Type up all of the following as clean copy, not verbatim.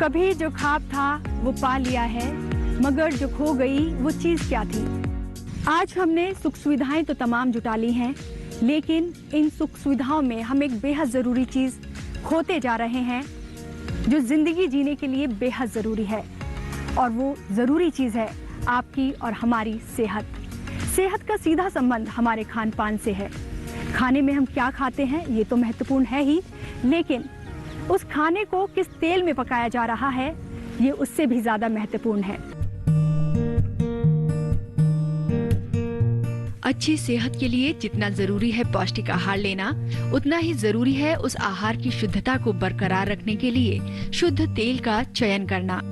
कभी जो ख्वाब था वो पा लिया है, मगर जो खो गई वो चीज क्या थी। आज हमने सुख सुविधाएं तो तमाम जुटा ली हैं, लेकिन इन सुख सुविधाओं में हम एक बेहद जरूरी चीज खोते जा रहे हैं जो जिंदगी जीने के लिए बेहद जरूरी है। और वो जरूरी चीज है आपकी और हमारी सेहत। सेहत का सीधा संबंध हमारे खान पान से है। खाने में हम क्या खाते हैं ये तो महत्वपूर्ण है ही, लेकिन उस खाने को किस तेल में पकाया जा रहा है ये उससे भी ज्यादा महत्वपूर्ण है। अच्छी सेहत के लिए जितना जरूरी है पौष्टिक आहार लेना, उतना ही जरूरी है उस आहार की शुद्धता को बरकरार रखने के लिए शुद्ध तेल का चयन करना।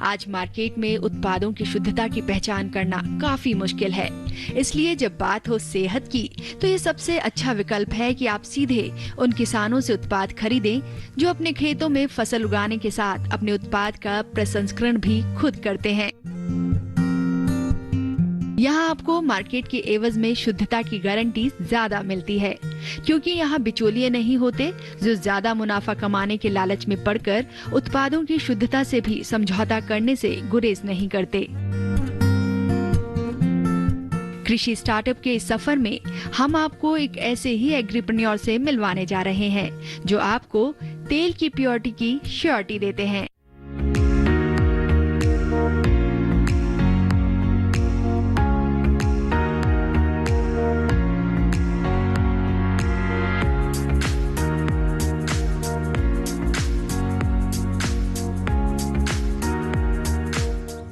आज मार्केट में उत्पादों की शुद्धता की पहचान करना काफी मुश्किल है, इसलिए जब बात हो सेहत की तो ये सबसे अच्छा विकल्प है कि आप सीधे उन किसानों से उत्पाद खरीदें जो अपने खेतों में फसल उगाने के साथ अपने उत्पाद का प्रसंस्करण भी खुद करते हैं। यहाँ आपको मार्केट के एवज में शुद्धता की गारंटी ज्यादा मिलती है, क्योंकि यहाँ बिचौलिए नहीं होते जो ज्यादा मुनाफा कमाने के लालच में पड़कर उत्पादों की शुद्धता से भी समझौता करने से गुरेज नहीं करते। कृषि स्टार्टअप के इस सफर में हम आपको एक ऐसे ही एग्रीप्रेन्योर से मिलवाने जा रहे हैं जो आपको तेल की प्योरिटी की श्योरिटी देते हैं।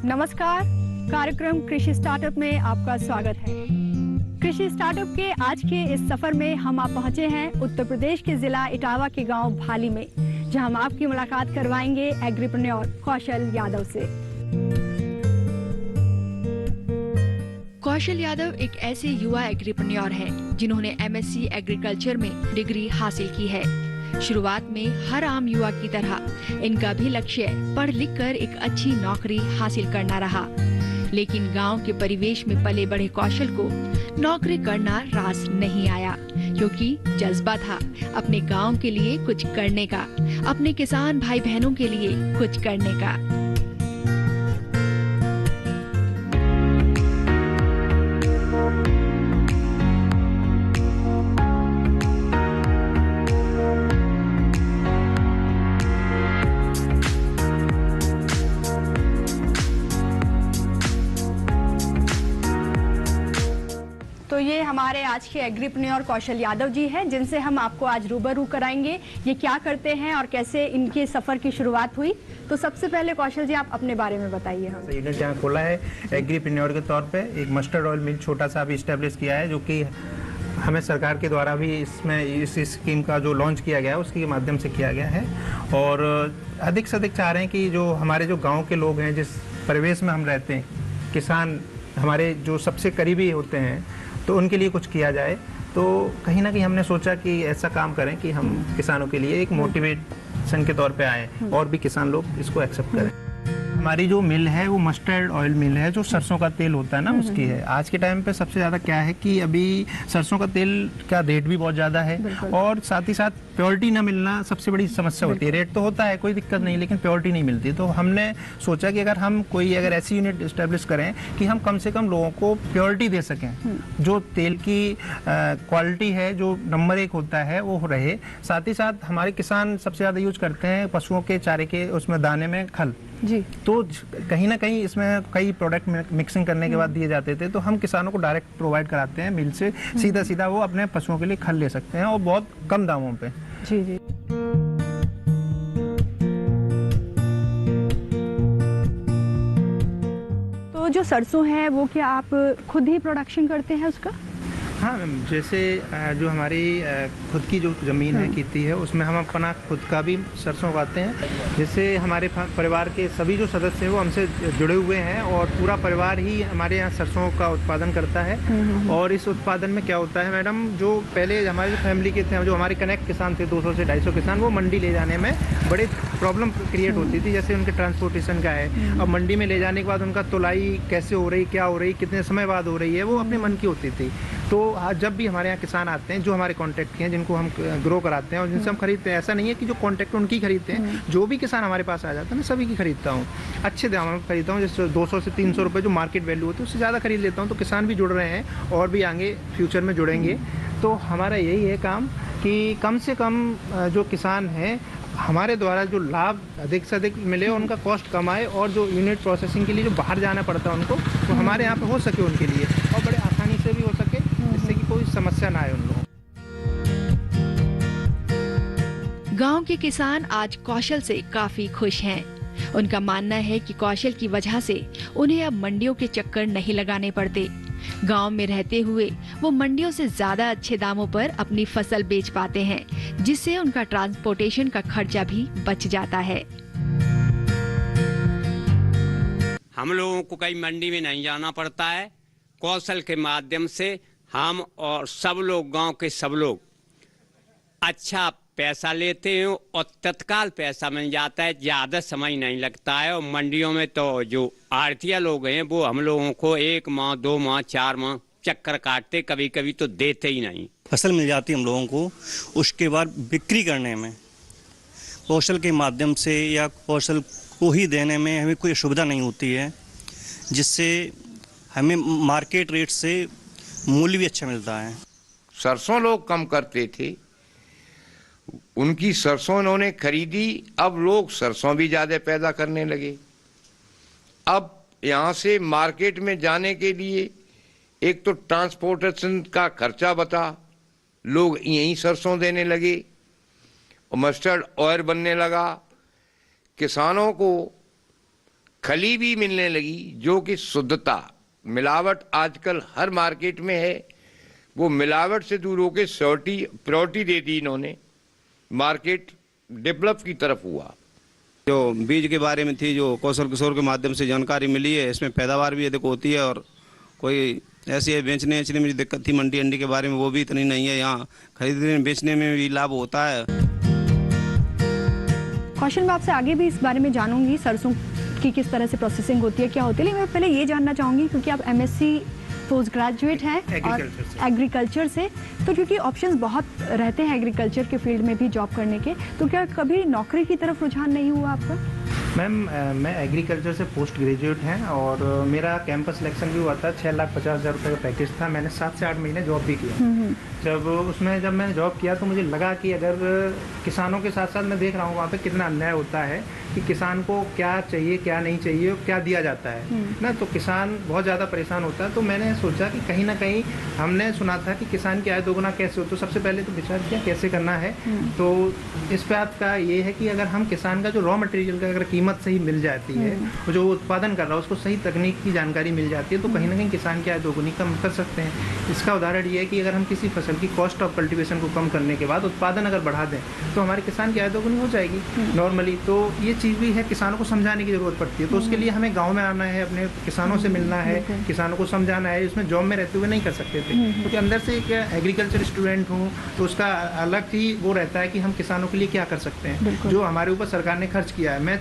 नमस्कार, कार्यक्रम कृषि स्टार्टअप में आपका स्वागत है। कृषि स्टार्टअप के आज के इस सफर में हम आप पहुंचे हैं उत्तर प्रदेश के जिला इटावा के गांव भाली में, जहां हम आपकी मुलाकात करवाएंगे एग्रीप्रेन्योर कौशल यादव से। कौशल यादव एक ऐसे युवा एग्रीप्रेन्योर हैं जिन्होंने MSc एग्रीकल्चर में डिग्री हासिल की है। शुरुआत में हर आम युवा की तरह इनका भी लक्ष्य पढ़ लिख कर एक अच्छी नौकरी हासिल करना रहा, लेकिन गांव के परिवेश में पले बढ़े कौशल को नौकरी करना रास नहीं आया, क्योंकि जज्बा था अपने गांव के लिए कुछ करने का, अपने किसान भाई बहनों के लिए कुछ करने का। तो ये हमारे आज के एग्रीप्रेन्योर कौशल यादव जी हैं, जिनसे हम आपको आज रूबरू कराएंगे ये क्या करते हैं और कैसे इनके सफर की शुरुआत हुई। तो सबसे पहले कौशल जी आप अपने बारे में बताइए हमें। यूनिट यहाँ खोला है एग्रीप्रेन्योर के तौर पे, एक मस्टर्ड ऑयल मिल छोटा सा भी इस्टेब्लिश किया है, जो कि हमें सरकार के द्वारा भी इसमें इस स्कीम का जो लॉन्च किया गया है उसके माध्यम से किया गया है। और अधिक से अधिक चाह रहे हैं कि जो हमारे जो गाँव के लोग हैं, जिस परिवेश में हम रहते हैं, किसान हमारे जो सबसे करीबी होते हैं, तो उनके लिए कुछ किया जाए। तो कहीं ना कहीं हमने सोचा कि ऐसा काम करें कि हम किसानों के लिए एक मोटिवेशन के तौर पे आए और भी किसान लोग इसको एक्सेप्ट करें। हमारी जो मिल है वो मस्टर्ड ऑयल मिल है, जो सरसों का तेल होता है ना उसकी है। आज के टाइम पे सबसे ज़्यादा क्या है कि अभी सरसों का तेल का रेट भी बहुत ज़्यादा है, और साथ ही साथ प्योरिटी ना मिलना सबसे बड़ी समस्या होती है। रेट तो होता है, कोई दिक्कत नहीं, लेकिन प्योरिटी नहीं मिलती। तो हमने सोचा कि अगर हम अगर ऐसी यूनिट इस्टेब्लिश करें कि हम कम से कम लोगों को प्योरिटी दे सकें, जो तेल की क्वालिटी है, जो नंबर 1 होता है वो रहे। साथ ही साथ हमारे किसान सबसे ज़्यादा यूज करते हैं पशुओं के चारे के उसमें दाने में खल जी, तो कहीं ना कहीं इसमें कई प्रोडक्ट मिक्सिंग करने के बाद दिए जाते थे। तो हम किसानों को डायरेक्ट प्रोवाइड कराते हैं मिल से, सीधा वो अपने पशुओं के लिए खल ले सकते हैं, और बहुत कम दामों पे। जी जी। तो जो सरसों है वो क्या आप खुद ही प्रोडक्शन करते हैं उसका? हाँ मैम, जैसे जो हमारी खुद की जो ज़मीन है, खेती है, उसमें हम अपना खुद का भी सरसों उगाते हैं। जैसे हमारे परिवार के सभी जो सदस्य हैं वो हमसे जुड़े हुए हैं, और पूरा परिवार ही हमारे यहाँ सरसों का उत्पादन करता है। और इस उत्पादन में क्या होता है मैडम, जो पहले हमारे फैमिली के थे, जो हमारे कनेक्ट किसान थे 200 से 250 किसान, वो मंडी ले जाने में बड़े प्रॉब्लम क्रिएट होती थी। जैसे उनके ट्रांसपोर्टेशन का है, अब मंडी में ले जाने के बाद उनका तुलाई कैसे हो रही, क्या हो रही, कितने समय बाद हो रही है, वो अपने मन की होती थी। तो जब भी हमारे यहाँ किसान आते हैं जो हमारे कॉन्टैक्ट के हैं, जिनको हम ग्रो कराते हैं और जिनसे हम खरीदते हैं, ऐसा नहीं है कि जो कॉन्टैक्ट उनकी खरीदते हैं, जो भी किसान हमारे पास आ जाता है मैं सभी की खरीदता हूँ, अच्छे दाम में खरीदता हूँ। जैसे 200 से 300 रुपये जो मार्केट वैल्यू होती है उससे ज़्यादा खरीद लेता हूँ। तो किसान भी जुड़ रहे हैं और भी आगे फ्यूचर में जुड़ेंगे। तो हमारा यही है काम कि कम से कम जो किसान हैं हमारे द्वारा जो लाभ अधिक से अधिक मिले, उनका कॉस्ट कम आए और जो यूनिट प्रोसेसिंग के लिए जो बाहर जाना पड़ता है उनको, तो हमारे यहाँ पे हो सके उनके लिए और बड़े आसानी से भी हो सके, जिससे कि कोई समस्या ना आए उन लोगों। गांव के किसान आज कौशल से काफी खुश हैं। उनका मानना है कि कौशल की वजह से उन्हें अब मंडियों के चक्कर नहीं लगाने पड़ते। गांव में रहते हुए वो मंडियों से ज्यादा अच्छे दामों पर अपनी फसल बेच पाते हैं, जिससे उनका ट्रांसपोर्टेशन का खर्चा भी बच जाता है। हम लोगों को कहीं मंडी में नहीं जाना पड़ता है। कौशल के माध्यम से हम और सब लोग, गांव के सब लोग अच्छा पैसा लेते हैं और तत्काल पैसा मिल जाता है, ज़्यादा समय नहीं लगता है। और मंडियों में तो जो आढ़तिया लोग हैं वो हम लोगों को 1 माह 2 माह 4 माह चक्कर काटते, कभी कभी तो देते ही नहीं। फसल मिल जाती है हम लोगों को, उसके बाद बिक्री करने में कौशल के माध्यम से या कौशल को ही देने में हमें कोई सुविधा नहीं होती है, जिससे हमें मार्केट रेट से मूल्य भी अच्छा मिलता है। सरसों लोग कम करते थे, उनकी सरसों उन्होंने खरीदी, अब लोग सरसों भी ज़्यादा पैदा करने लगे। अब यहाँ से मार्केट में जाने के लिए एक तो ट्रांसपोर्टेशन का खर्चा बता, लोग यहीं सरसों देने लगे और मस्टर्ड ऑयल बनने लगा। किसानों को खली भी मिलने लगी जो कि शुद्धता, मिलावट आजकल हर मार्केट में है, वो मिलावट से दूर होकर प्योरिटी दे दी इन्होंने। मार्केट डेवलप की तरफ हुआ। जो बीज के बारे में थी, जो कौशल किशोर के माध्यम से जानकारी मिली है, इसमें पैदावार भी अधिक होती है और कोई ऐसी बेचने में जो दिक्कत थी मंडी के बारे में वो भी इतनी नहीं है। यहाँ खरीदने बेचने में भी लाभ होता है। कौशल, मैं आपसे आगे भी इस बारे में जानूंगी, सरसों की किस तरह से प्रोसेसिंग होती है, क्या होती है, लेकिन मैं पहले ये जानना चाहूंगी क्योंकि आप MSc पोस्ट ग्रेजुएट हैं और एग्रीकल्चर से, तो क्योंकि ऑप्शंस बहुत रहते हैं एग्रीकल्चर के फील्ड में भी जॉब करने के, तो क्या कभी नौकरी की तरफ रुझान नहीं हुआ आपका? मैम, मैं एग्रीकल्चर से पोस्ट ग्रेजुएट हैं और मेरा कैंपस सिलेक्शन भी हुआ था। 6,50,000 रुपये का पैकेज था। मैंने 7 से 8 महीने जॉब भी किया। जब मैंने जॉब किया तो मुझे लगा कि अगर किसानों के साथ साथ मैं देख रहा हूँ वहाँ पे कितना अन्याय होता है कि किसान को क्या चाहिए, क्या नहीं चाहिए, क्या दिया जाता है ना, तो किसान बहुत ज़्यादा परेशान होता है। तो मैंने सोचा कि कहीं ना कहीं हमने सुना था कि किसान की आय दोगुना कैसे हो, तो सबसे पहले तो विचार किया कैसे करना है। तो इस बात का ये है कि अगर हम किसान का जो रॉ मटेरियल का अगर कीमत सही मिल जाती है और जो उत्पादन कर रहा है उसको सही तकनीक की जानकारी मिल जाती है, तो कहीं ना कहीं किसान की आय दोगुनी कम कर सकते हैं। इसका उदाहरण ये है कि अगर हम किसी फसल की कॉस्ट ऑफ कल्टीवेशन को कम करने के बाद उत्पादन अगर बढ़ा दें तो हमारे किसान की आय दोगुनी हो जाएगी नॉर्मली। तो ये चीज़ भी है, किसानों को समझाने की जरूरत पड़ती है। तो उसके लिए हमें गाँव में आना है, अपने किसानों से मिलना है, किसानों को समझाना है। इसमें जॉब में रहते हुए नहीं कर सकते थे क्योंकि अंदर से एक एग्रीकल्चर स्टूडेंट हूँ, तो उसका अलग ही वो रहता है कि हम किसानों के लिए क्या कर सकते हैं। जो हमारे ऊपर सरकार ने खर्च किया है, मैं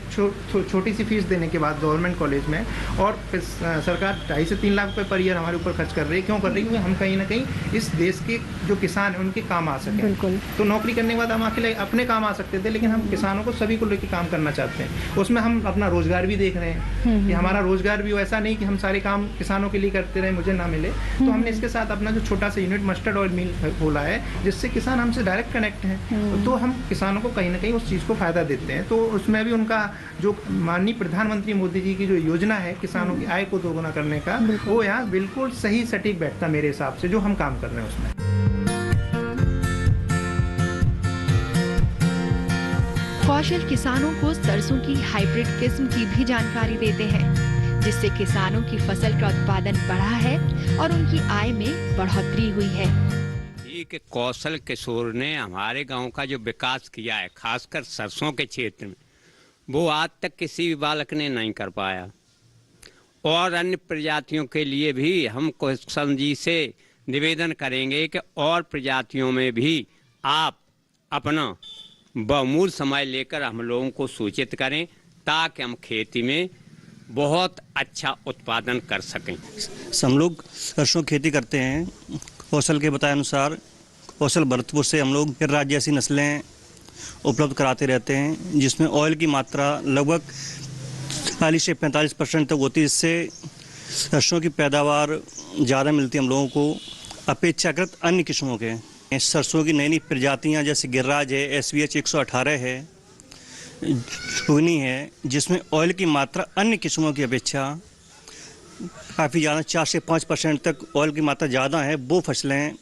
छोटी सी फीस देने के बाद गवर्नमेंट कॉलेज में, और सरकार 2.5 से 3 लाख रुपए पर ईयर हमारे ऊपर खर्च कर रही है। क्यों कर रही है? क्योंकि हम कहीं ना कहीं इस देश के जो किसान हैं उनके काम आ सके। तो नौकरी करने के बाद हम अकेले अपने काम आ सकते थे, लेकिन हम किसानों को सभी को लेकर काम करना चाहते हैं। उसमें हम अपना रोजगार भी देख रहे हैं कि हमारा रोजगार भी ऐसा नहीं कि हम सारे काम किसानों के लिए करते रहे, मुझे ना मिले। तो हमने इसके साथ अपना जो छोटा सा यूनिट मस्टर्ड ऑयल मिल खोला है, जिससे किसान हमसे डायरेक्ट कनेक्ट हैं। तो हम किसानों को कहीं ना कहीं उस चीज़ को फायदा देते हैं। तो उसमें भी उनका जो माननीय प्रधानमंत्री मोदी जी की जो योजना है किसानों की आय को दोगुना करने का, वो यहाँ बिल्कुल सही सटीक बैठता मेरे हिसाब से, जो हम काम कर रहे हैं उसमें। कौशल किसानों को सरसों की हाइब्रिड किस्म की भी जानकारी देते हैं, जिससे किसानों की फसल का उत्पादन बढ़ा है और उनकी आय में बढ़ोतरी हुई है। कि कौशल किशोर ने हमारे गांव का जो विकास किया है, खासकर सरसों के क्षेत्र में, वो आज तक किसी भी बालक ने नहीं कर पाया। और अन्य प्रजातियों के लिए भी हम कौशल जी से निवेदन करेंगे कि और प्रजातियों में भी आप अपना बहुमूल्य समय लेकर हम लोगों को सूचित करें, ताकि हम खेती में बहुत अच्छा उत्पादन कर सकें। हम लोग सरसों खेती करते हैं, कौशल के बताए अनुसार कौशल भरतपुर से हम लोग गिरिराज जैसी नस्लें उपलब्ध कराते रहते हैं, जिसमें ऑयल की मात्रा लगभग 40 से 45% तक होती है, जिससे सरसों की पैदावार ज़्यादा मिलती है हम लोगों को अपेक्षाकृत अन्य किस्मों के। सरसों की नई नई प्रजातियाँ जैसे गिरिराज है, SVH 118 है, चुगनी है, जिसमें ऑयल की मात्रा अन्य किस्मों की अपेक्षा काफ़ी ज़्यादा 4 से 5% तक ऑयल की मात्रा ज़्यादा है। वो फसलें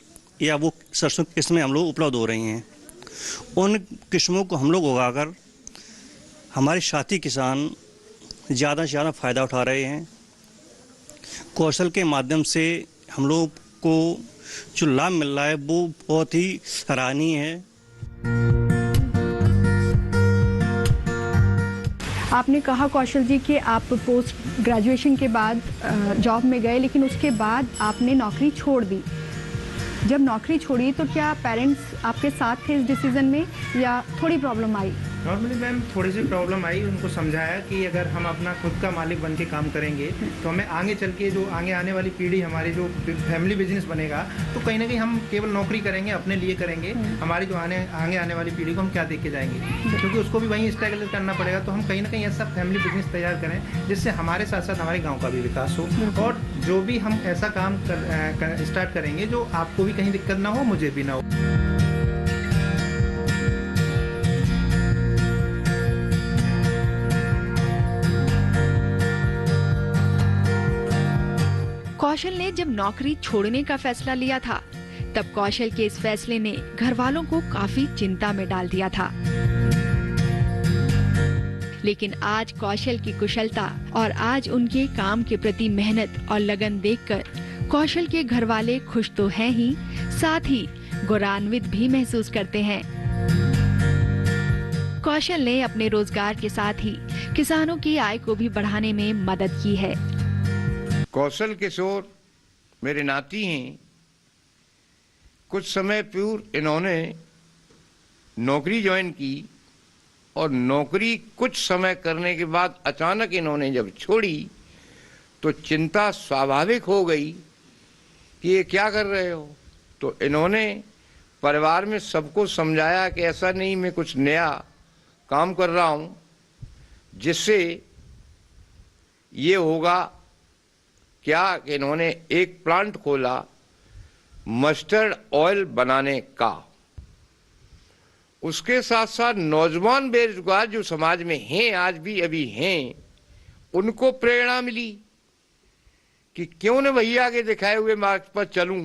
या वो सरसों की किस्में हम लोग उपलब्ध हो रही हैं। उन किस्मों को हम लोग उगाकर हमारे साथी किसान ज़्यादा से ज़्यादा फ़ायदा उठा रहे हैं। कौशल के माध्यम से हम लोग को जो लाभ मिल रहा है वो बहुत ही सराहनीय है। आपने कहा कौशल जी कि आप पोस्ट ग्रेजुएशन के बाद जॉब में गए, लेकिन उसके बाद आपने नौकरी छोड़ दी। जब नौकरी छोड़ी तो क्या पेरेंट्स आपके साथ थे इस डिसीजन में या थोड़ी प्रॉब्लम आई? नॉर्मली मैम थोड़ी सी प्रॉब्लम आई। उनको समझाया कि अगर हम अपना खुद का मालिक बन के काम करेंगे तो हमें आगे चल के जो आगे आने वाली पीढ़ी हमारी जो फैमिली बिजनेस बनेगा तो कहीं ना कहीं हम केवल नौकरी करेंगे, अपने लिए करेंगे, हमारी जो आगे आने वाली पीढ़ी को हम क्या देख के जाएंगे, क्योंकि उसको भी वहीं स्ट्रगल करना पड़ेगा। तो हम कहीं ना कहीं ऐसा फैमिली बिजनेस तैयार करें जिससे हमारे साथ साथ हमारे गाँव का भी विकास हो, और जो भी हम ऐसा काम स्टार्ट करेंगे जो आपको भी कहीं दिक्कत ना हो, मुझे भी ना हो। कौशल ने जब नौकरी छोड़ने का फैसला लिया था, तब कौशल के इस फैसले ने घर वालों को काफी चिंता में डाल दिया था। लेकिन आज कौशल की कुशलता और आज उनके काम के प्रति मेहनत और लगन देखकर कौशल के घर वाले खुश तो हैं ही, साथ ही गौरवान्वित भी महसूस करते हैं। कौशल ने अपने रोजगार के साथ ही किसानों की आय को भी बढ़ाने में मदद की है। कौशल किशोर मेरे नाती हैं। कुछ समय पूर्व इन्होंने नौकरी ज्वाइन की और नौकरी कुछ समय करने के बाद अचानक इन्होंने जब छोड़ी तो चिंता स्वाभाविक हो गई कि ये क्या कर रहे हो। तो इन्होंने परिवार में सबको समझाया कि ऐसा नहीं, मैं कुछ नया काम कर रहा हूँ जिससे ये होगा क्या कि इन्होंने एक प्लांट खोला मस्टर्ड ऑयल बनाने का। उसके साथ साथ नौजवान बेरोजगार जो समाज में हैं, आज भी अभी हैं, उनको प्रेरणा मिली कि क्यों न भैया के दिखाए हुए मार्ग पर चलूं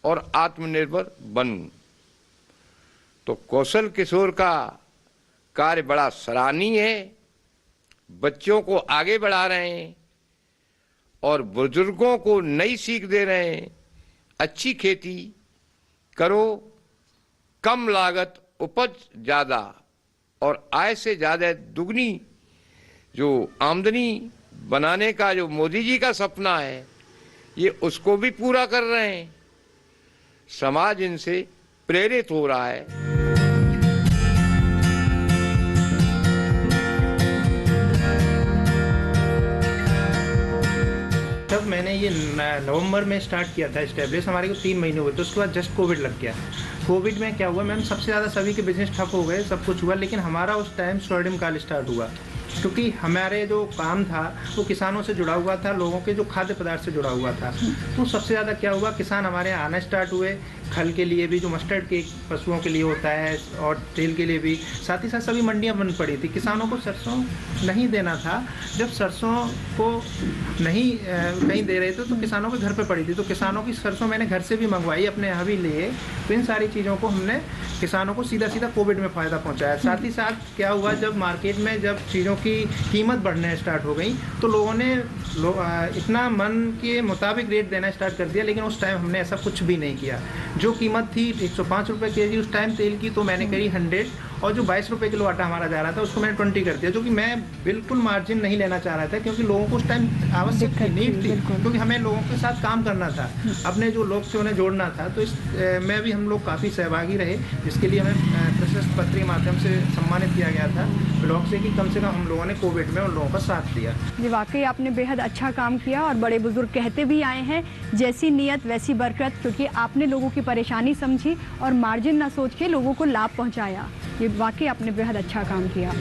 और आत्मनिर्भर बनूं। तो कौशल किशोर का कार्य बड़ा सराहनीय है। बच्चों को आगे बढ़ा रहे हैं और बुजुर्गों को नई सीख दे रहे हैं। अच्छी खेती करो, कम लागत, उपज ज़्यादा और आय से ज़्यादा दुगनी जो आमदनी बनाने का जो मोदी जी का सपना है, ये उसको भी पूरा कर रहे हैं। समाज इनसे प्रेरित हो रहा है। तब मैंने ये नवंबर में स्टार्ट किया था एस्टेब्लिश, हमारे को 3 महीने हुए, तो उसके बाद जस्ट कोविड लग गया। कोविड में क्या हुआ मैम, सबसे ज़्यादा सभी के बिजनेस ठप हो गए, सब कुछ हुआ, लेकिन हमारा उस टाइम स्वर्णिम काल स्टार्ट हुआ, क्योंकि हमारे जो काम था वो किसानों से जुड़ा हुआ था, लोगों के जो खाद्य पदार्थ से जुड़ा हुआ था। तो सबसे ज़्यादा क्या हुआ, किसान हमारे यहाँ आना स्टार्ट हुए, खल के लिए भी जो मस्टर्ड के पशुओं के लिए होता है और तेल के लिए भी, साथ ही साथ सभी मंडियाँ बंद पड़ी थी। किसानों को सरसों नहीं देना था। जब सरसों को नहीं कहीं दे रहे थे तो किसानों के घर पे पड़ी थी, तो किसानों की सरसों मैंने घर से भी मंगवाई, अपने यहाँ भी लिए। तो इन सारी चीज़ों को हमने किसानों को सीधा सीधा कोविड में फ़ायदा पहुँचाया। साथ ही साथ क्या हुआ, जब मार्केट में जब चीज़ों की कीमत बढ़ने स्टार्ट हो गई तो लोगों ने इतना मन के मुताबिक रेट देना स्टार्ट कर दिया, लेकिन उस टाइम हमने ऐसा कुछ भी नहीं किया। जो कीमत थी 105 रुपये केजी उस टाइम तेल की, तो मैंने करी 100, और जो 22 रुपये किलो आटा हमारा जा रहा था उसको मैंने 20 कर दिया, जो कि मैं बिल्कुल मार्जिन नहीं लेना चाह रहा था, क्योंकि लोगों को उस टाइम आवश्यक थी, नीड थी, क्योंकि हमें लोगों के साथ काम करना था, अपने जो लोग थे उन्हें जोड़ना था। तो इस में भी हम लोग काफ़ी सहभागी रहे, जिसके लिए हमें प्रशस्ति पत्र के माध्यम से सम्मानित किया गया था। ब्लॉक से कि कम से कम हम लोगों ने कोविड में उन लोगों का साथ दिया। ये वाकई आपने बेहद अच्छा काम किया और बड़े बुजुर्ग कहते भी आए हैं, जैसी नीयत वैसी बरकत, क्योंकि आपने लोगों की परेशानी समझी और मार्जिन ना सोच के लोगों को लाभ पहुंचाया। ये वाकई आपने बेहद अच्छा काम किया।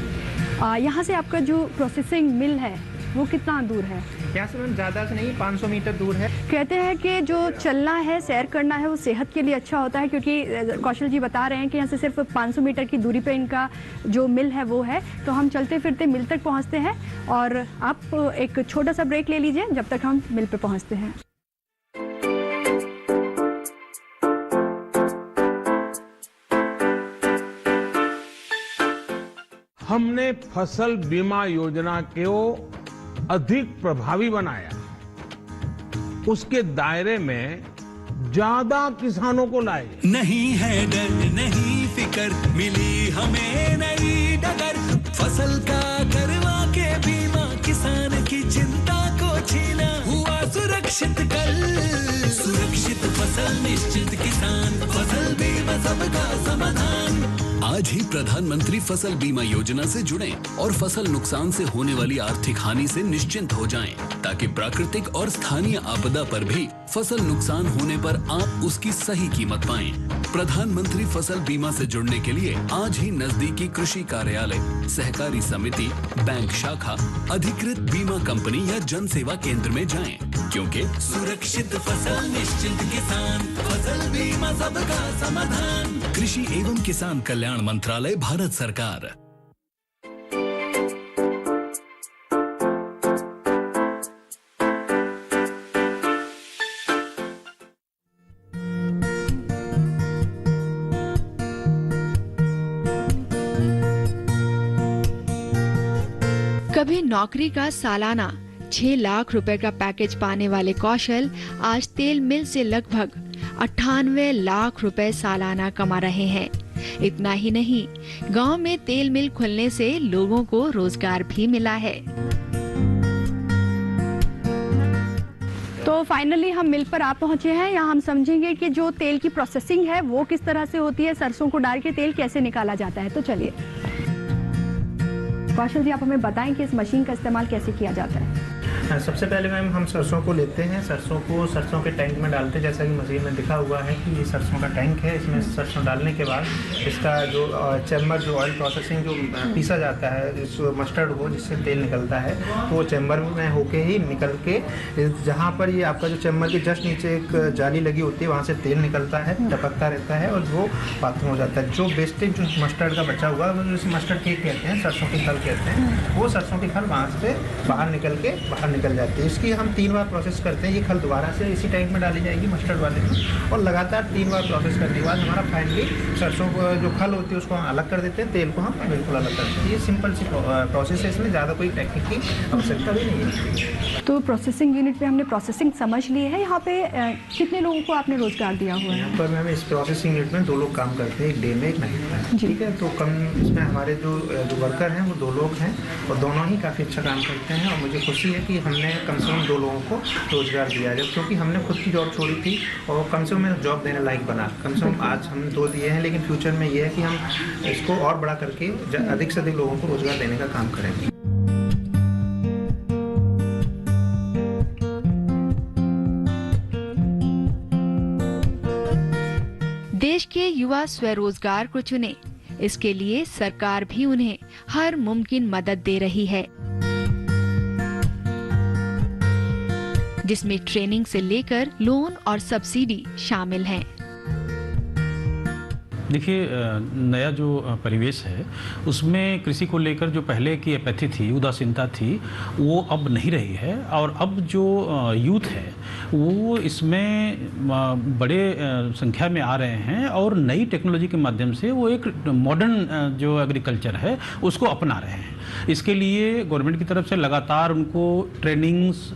यहाँ से आपका जो प्रोसेसिंग मिल है वो कितना दूर है? यहाँ से मैम ज़्यादा से नहीं 500 मीटर दूर है। कहते हैं कि जो चलना है, सैर करना है, वो सेहत के लिए अच्छा होता है, क्योंकि कौशल जी बता रहे हैं कि यहाँ से सिर्फ 500 मीटर की दूरी पे इनका जो मिल है वो है। तो हम चलते फिरते मिल तक पहुँचते हैं और आप एक छोटा सा ब्रेक ले लीजिए जब तक हम मिल पे पहुँचते हैं। हमने फसल बीमा योजना को अधिक प्रभावी बनाया, उसके दायरे में ज्यादा किसानों को लाए। नहीं है डर नहीं फिकर, मिली हमें नई डगर, फसल का करवा के बीमा किसान की चिंता को छीना, हुआ सुरक्षित कल सुरक्षित फसल निश्चित किसान, फसल बीमा सबका समाधान। आज ही प्रधानमंत्री फसल बीमा योजना से जुड़ें और फसल नुकसान से होने वाली आर्थिक हानि से निश्चिंत हो जाएं, ताकि प्राकृतिक और स्थानीय आपदा पर भी फसल नुकसान होने पर आप उसकी सही कीमत पाएं। प्रधानमंत्री फसल बीमा से जुड़ने के लिए आज ही नजदीकी कृषि कार्यालय, सहकारी समिति, बैंक शाखा, अधिकृत बीमा कंपनी या जन सेवा केंद्र में जाएं, क्योंकि सुरक्षित फसल निश्चिंत किसान, फसल बीमा सबका समाधान। कृषि एवं किसान कल्याण मंत्रालय, भारत सरकार। कभी नौकरी का सालाना 6 लाख रुपए का पैकेज पाने वाले कौशल आज तेल मिल से लगभग 98 लाख रुपए सालाना कमा रहे हैं। इतना ही नहीं, गांव में तेल मिल खुलने से लोगों को रोजगार भी मिला है। तो फाइनली हम मिल पर आ पहुंचे हैं। यहाँ हम समझेंगे कि जो तेल की प्रोसेसिंग है वो किस तरह से होती है, सरसों को डाल के तेल कैसे निकाला जाता है। तो चलिए कौशल जी, आप हमें बताएं कि इस मशीन का इस्तेमाल कैसे किया जाता है। सबसे पहले मैम हम सरसों को लेते हैं, सरसों के टैंक में डालते हैं, जैसा कि मशीन में दिखा हुआ है कि ये सरसों का टैंक है। इसमें सरसों डालने के बाद इसका जो चैम्बर, जो ऑयल प्रोसेसिंग जो पीसा जाता है, इस मस्टर्ड को जिससे तेल निकलता है, तो वो चैम्बर में होके ही निकल के जहाँ पर ये आपका जो चैम्बर के जस्ट नीचे एक जाली लगी होती है, वहाँ से तेल निकलता है, टपकता रहता है और वो बाथरूम हो जाता है। जो वेस्टेज जो मस्टर्ड का बचा हुआ है, जिसे मस्टर्ड केक कहते हैं, सरसों की खल कहते हैं, वो सरसों की खल वहाँ से बाहर निकल जाती है। इसकी हम 3 बार प्रोसेस करते हैं। ये खल दोबारा से इसी टैंक में डाली जाएगी मस्टर्ड वाले में, और लगातार 3 बार प्रोसेस करने के बाद हमारा फाइनली सरसों को जो खल होती है उसको हम अलग कर देते हैं, तेल को हम बिल्कुल अलग कर देते हैं। ये सिंपल सी प्रोसेस है, इसमें ज़्यादा कोई टेक्निक की आवश्यकता भी नहीं है। तो प्रोसेसिंग यूनिट पे हमने प्रोसेसिंग समझ ली है। यहाँ पे कितने लोगों को आपने रोजगार दिया हुआ है? यहाँ पर मैम इस प्रोसेसिंग यूनिट में 2 लोग काम करते हैं, एक डे में एक नाइट में। ठीक है, तो कम इसमें हमारे जो वर्कर हैं वो 2 लोग हैं और दोनों ही काफ़ी अच्छा काम करते हैं। और मुझे खुशी है कि हमने कम से कम 2 लोगों को रोजगार दिया है, क्योंकि हमने खुद की जॉब छोड़ी थी और कम से कम जॉब देने लायक बना। कम से कम आज हम 2 दिए हैं, लेकिन फ्यूचर में ये है कि हम इसको और बड़ा करके अधिक से अधिक लोगों को रोजगार देने का काम करेंगे। देश के युवा स्वरोजगार को चुने, इसके लिए सरकार भी उन्हें हर मुमकिन मदद दे रही है, जिसमें ट्रेनिंग से लेकर लोन और सब्सिडी शामिल हैं। देखिए, नया जो परिवेश है उसमें कृषि को लेकर जो पहले की एपैथी थी, उदासीनता थी, वो अब नहीं रही है। और अब जो यूथ है वो इसमें बड़े संख्या में आ रहे हैं और नई टेक्नोलॉजी के माध्यम से वो एक मॉडर्न जो एग्रीकल्चर है उसको अपना रहे हैं। इसके लिए गवर्नमेंट की तरफ से लगातार उनको ट्रेनिंग्स,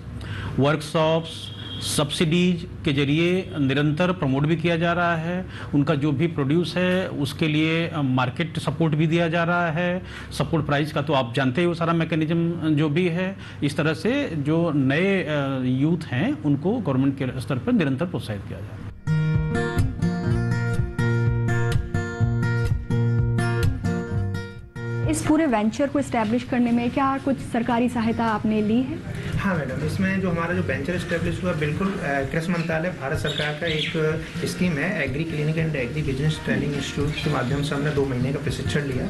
वर्कशॉप्स, सब्सिडीज के जरिए निरंतर प्रमोट भी किया जा रहा है। उनका जो भी प्रोड्यूस है उसके लिए मार्केट सपोर्ट भी दिया जा रहा है। सपोर्ट प्राइस का तो आप जानते ही वो सारा मैकेनिज्म जो भी है। इस तरह से जो नए यूथ हैं उनको गवर्नमेंट के स्तर पर निरंतर प्रोत्साहित किया जा रहा है। इस पूरे वेंचर को इस्टेब्लिश करने में क्या कुछ सरकारी सहायता आपने ली है? हाँ मैडम, इसमें जो हमारा जो वेंचर इस्टेब्लिश हुआ बिल्कुल कृषि मंत्रालय भारत सरकार का एक स्कीम है, agree clinic and agri business training institute के माध्यम से हमने 2 महीने का प्रशिक्षण लिया।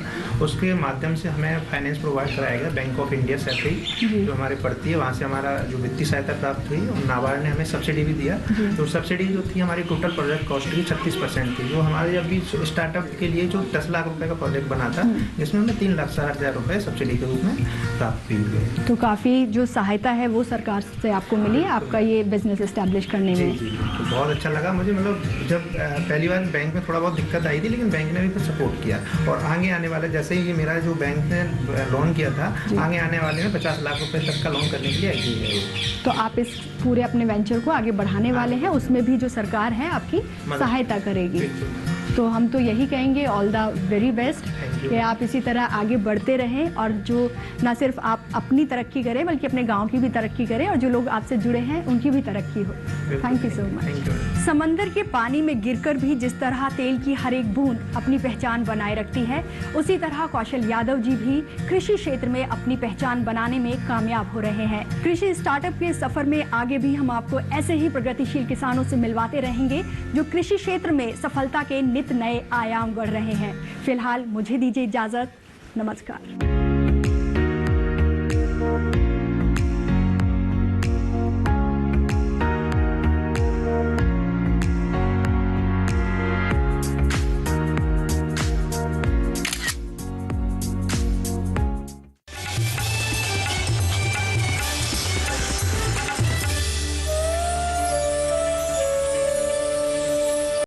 उसके माध्यम से हमें फाइनेंस प्रोवाइड कराया गया। बैंक ऑफ इंडिया सैफरी जो हमारी पड़ती है, वहाँ से हमारा जो वित्तीय सहायता प्राप्त हुई और नाबार्ड ने हमें सब्सिडी भी दिया। तो सब्सिडी जो थी हमारी टोटल प्रोजेक्ट कॉस्ट की 36% थी। जो हमारे अभी स्टार्टअप के लिए जो 10 लाख रुपए का प्रोजेक्ट बना था, जिसमें हमें 3,60,000 रुपए सब्सिडी के रूप में प्राप्त भी हुए। तो काफ़ी जो सहायता है वो सरकार से आपको मिली आपका ये बिजनेस एस्टेब्लिश करने में? जी, तो बहुत अच्छा लगा मुझे। मतलब जब पहली बार बैंक में थोड़ा बहुत दिक्कत आई थी, लेकिन बैंक ने भी कुछ सपोर्ट किया और आगे आने वाले, जैसे ही मेरा जो बैंक ने लोन किया था, आगे आने वाले में 50 लाख रुपए तक का लोन करने के लिए एग्री है। तो आप इस पूरे अपने वेंचर को आगे बढ़ाने वाले हैं, उसमें भी जो सरकार है आपकी सहायता करेगी। तो हम तो यही कहेंगे ऑल द वेरी बेस्ट कि आप इसी तरह आगे बढ़ते रहें और जो ना सिर्फ आप अपनी तरक्की करें बल्कि अपने गांव की भी तरक्की करें और जो लोग आपसे जुड़े हैं उनकी भी तरक्की हो। Thank you so much. समंदर के पानी में गिरकर भी जिस तरह तेल की हर एक बूंद अपनी पहचान बनाए रखती है, उसी तरह कौशल यादव जी भी कृषि क्षेत्र में अपनी पहचान बनाने में कामयाब हो रहे हैं। कृषि स्टार्टअप के सफर में आगे भी हम आपको ऐसे ही प्रगतिशील किसानों से मिलवाते रहेंगे जो कृषि क्षेत्र में सफलता के नित नए आयाम बढ़ रहे हैं। फिलहाल मुझे दीजिए इजाजत, नमस्कार।